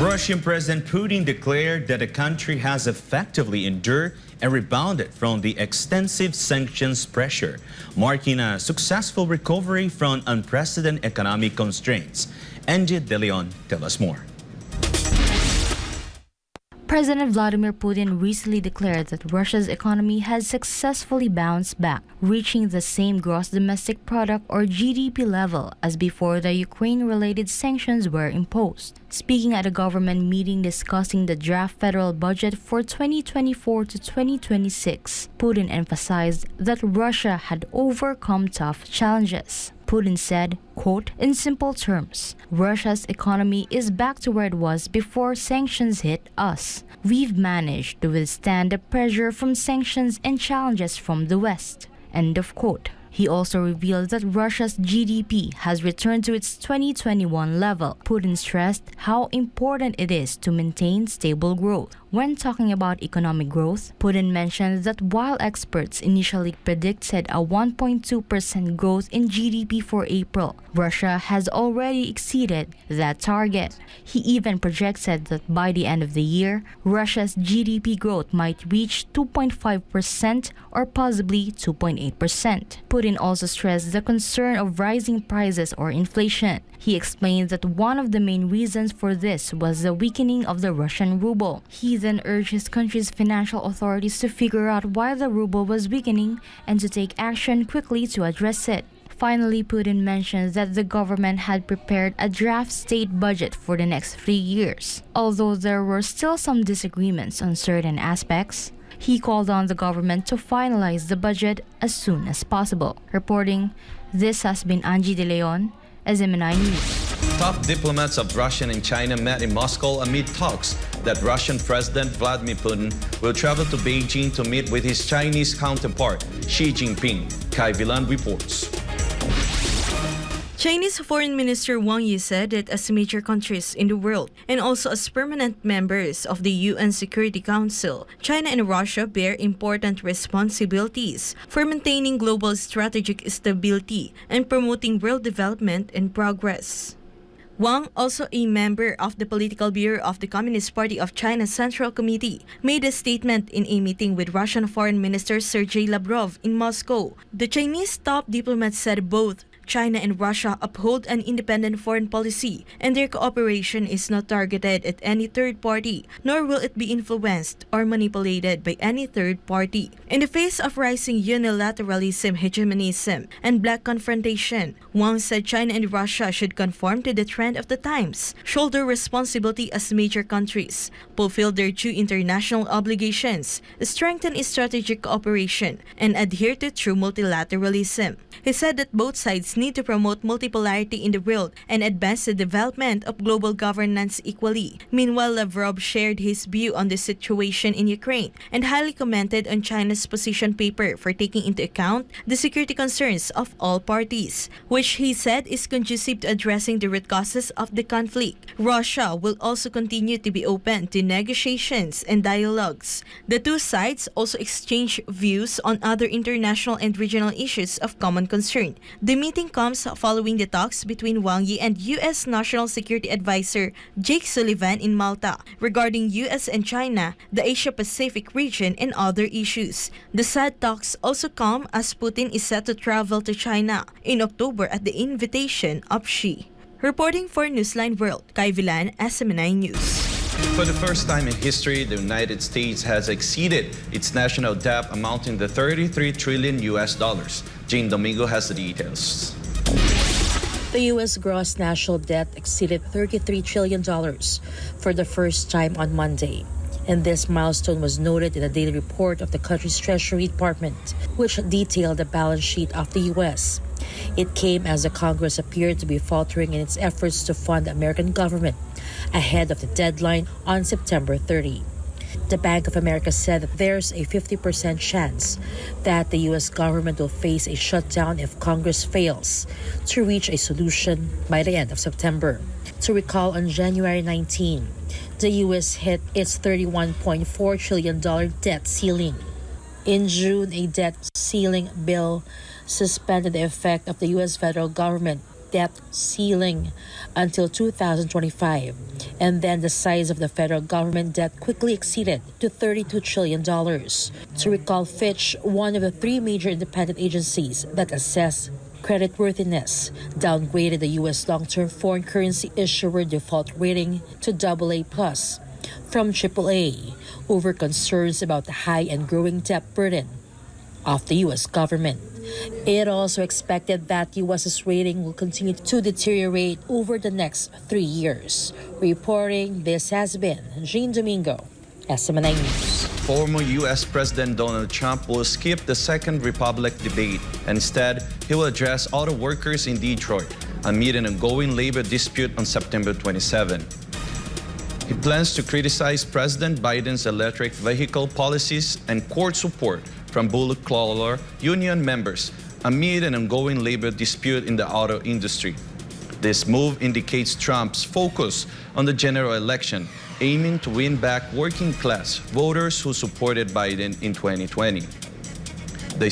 Russian President Putin declared that the country has effectively endured and rebounded from the extensive sanctions pressure, marking a successful recovery from unprecedented economic constraints. Angie De Leon tells us more. President Vladimir Putin recently declared that Russia's economy has successfully bounced back, reaching the same gross domestic product or GDP level as before the Ukraine-related sanctions were imposed. Speaking at a government meeting discussing the draft federal budget for 2024 to 2026, Putin emphasized that Russia had overcome tough challenges. Putin said, quote, "In simple terms, Russia's economy is back to where it was before sanctions hit us. We've managed to withstand the pressure from sanctions and challenges from the West." End of quote. He also revealed that Russia's GDP has returned to its 2021 level. Putin stressed how important it is to maintain stable growth. When talking about economic growth, Putin mentioned that while experts initially predicted a 1.2% growth in GDP for April, Russia has already exceeded that target. He even projected that by the end of the year, Russia's GDP growth might reach 2.5% or possibly 2.8%. Putin also stressed the concern of rising prices or inflation. He explained that one of the main reasons for this was the weakening of the Russian ruble. He then urged his country's financial authorities to figure out why the ruble was weakening and to take action quickly to address it. Finally, Putin mentioned that the government had prepared a draft state budget for the next 3 years. Although there were still some disagreements on certain aspects, he called on the government to finalize the budget as soon as possible. Reporting, this has been Angie De Leon, SMNI News. Top diplomats of Russia and China met in Moscow amid talks that Russian President Vladimir Putin will travel to Beijing to meet with his Chinese counterpart, Xi Jinping. Kai Vilan reports. Chinese Foreign Minister Wang Yi said that as major countries in the world and also as permanent members of the UN Security Council, China and Russia bear important responsibilities for maintaining global strategic stability and promoting world development and progress. Wang, also a member of the Political Bureau of the Communist Party of China's Central Committee, made a statement in a meeting with Russian Foreign Minister Sergei Lavrov in Moscow. The Chinese top diplomat said both China and Russia uphold an independent foreign policy, and their cooperation is not targeted at any third party, nor will it be influenced or manipulated by any third party. In the face of rising unilateralism, hegemonism, and black confrontation, Wang said China and Russia should conform to the trend of the times, shoulder responsibility as major countries, fulfill their due international obligations, strengthen strategic cooperation, and adhere to true multilateralism. He said that both sides need to promote multipolarity in the world and advance the development of global governance equally. Meanwhile, Lavrov shared his view on the situation in Ukraine and highly commented on China's position paper for taking into account the security concerns of all parties, which he said is conducive to addressing the root causes of the conflict. Russia will also continue to be open to negotiations and dialogues. The two sides also exchanged views on other international and regional issues of common concern. The meeting comes following the talks between Wang Yi and U.S. National Security Advisor Jake Sullivan in Malta regarding U.S. and China, the Asia-Pacific region, and other issues. The sad talks also come as Putin is set to travel to China in October at the invitation of Xi. Reporting for Newsline World, Kai Vilan, SMNI News. For the first time in history, the United States has exceeded its national debt amounting to $33 trillion. Jane Domingo has the details. The U.S. gross national debt exceeded $33 trillion for the first time on Monday. And this milestone was noted in a daily report of the country's Treasury Department, which detailed the balance sheet of the U.S. It came as the Congress appeared to be faltering in its efforts to fund the American government ahead of the deadline on September 30. The Bank of America said that there's a 50% chance that the U.S. government will face a shutdown if Congress fails to reach a solution by the end of September. To recall, on January 19, the U.S. hit its $31.4 trillion debt ceiling. In June, a debt ceiling bill suspended the effect of the U.S. federal government debt ceiling until 2025, and then the size of the federal government debt quickly exceeded to $32 trillion. To recall, Fitch, one of the three major independent agencies that assess creditworthiness, downgraded the U.S. long-term foreign currency issuer default rating to AA+ from AAA over concerns about the high and growing debt burden of the U.S. government. It also expected that U.S.'s rating will continue to deteriorate over the next 3 years. Reporting, this has been Jean Domingo, SMNI News. Former U.S. President Donald Trump will skip the Second Republic debate. Instead, he will address auto workers in Detroit amid an ongoing labor dispute on September 27. He plans to criticize President Biden's electric vehicle policies and court support from blue-collar union members amid an ongoing labor dispute in the auto industry. This move indicates Trump's focus on the general election, aiming to win back working-class voters who supported Biden in 2020. The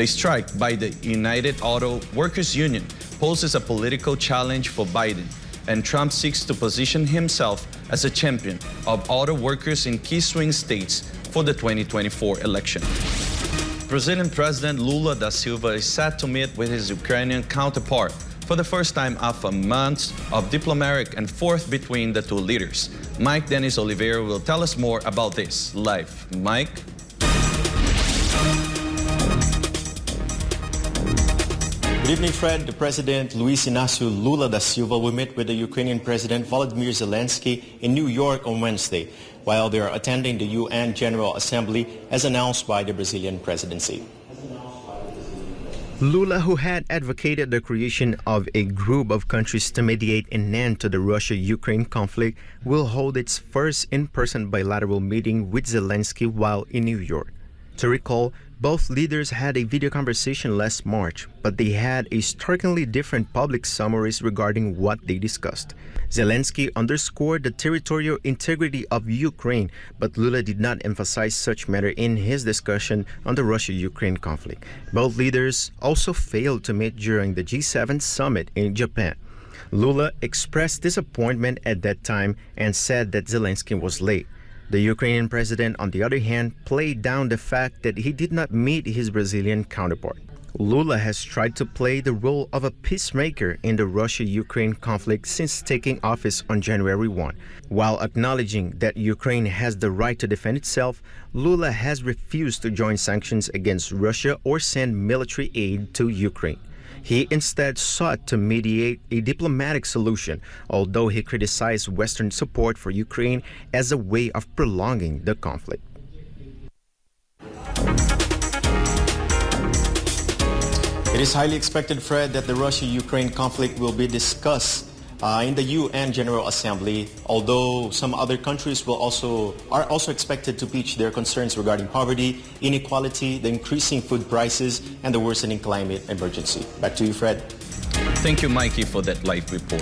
strike by the United Auto Workers Union poses a political challenge for Biden, and Trump seeks to position himself as a champion of auto workers in key swing states for the 2024 election. Brazilian President Lula da Silva is set to meet with his Ukrainian counterpart for the first time after months of diplomatic and forth between the two leaders. Mike Dennis Oliveira will tell us more about this live. Mike? Good evening, Fred. The President Luiz Inácio Lula da Silva will meet with the Ukrainian President Volodymyr Zelensky in New York on Wednesday, while they are attending the UN General Assembly as announced by the Brazilian presidency. Lula, who had advocated the creation of a group of countries to mediate an end to the Russia-Ukraine conflict, will hold its first in-person bilateral meeting with Zelensky while in New York. To recall, both leaders had a video conversation last March, but they had a strikingly different public summaries regarding what they discussed. Zelensky underscored the territorial integrity of Ukraine, but Lula did not emphasize such matter in his discussion on the Russia-Ukraine conflict. Both leaders also failed to meet during the G7 summit in Japan. Lula expressed disappointment at that time and said that Zelensky was late. The Ukrainian president, on the other hand, played down the fact that he did not meet his Brazilian counterpart. Lula has tried to play the role of a peacemaker in the Russia-Ukraine conflict since taking office on January 1. While acknowledging that Ukraine has the right to defend itself, Lula has refused to join sanctions against Russia or send military aid to Ukraine. He instead sought to mediate a diplomatic solution, although he criticized Western support for Ukraine as a way of prolonging the conflict. It is highly expected, Fred, that the Russia-Ukraine conflict will be discussed in the UN General Assembly, although some other countries are also expected to pitch their concerns regarding poverty, inequality, the increasing food prices, and the worsening climate emergency. Back to you, Fred. Thank you, Mikey, for that live report.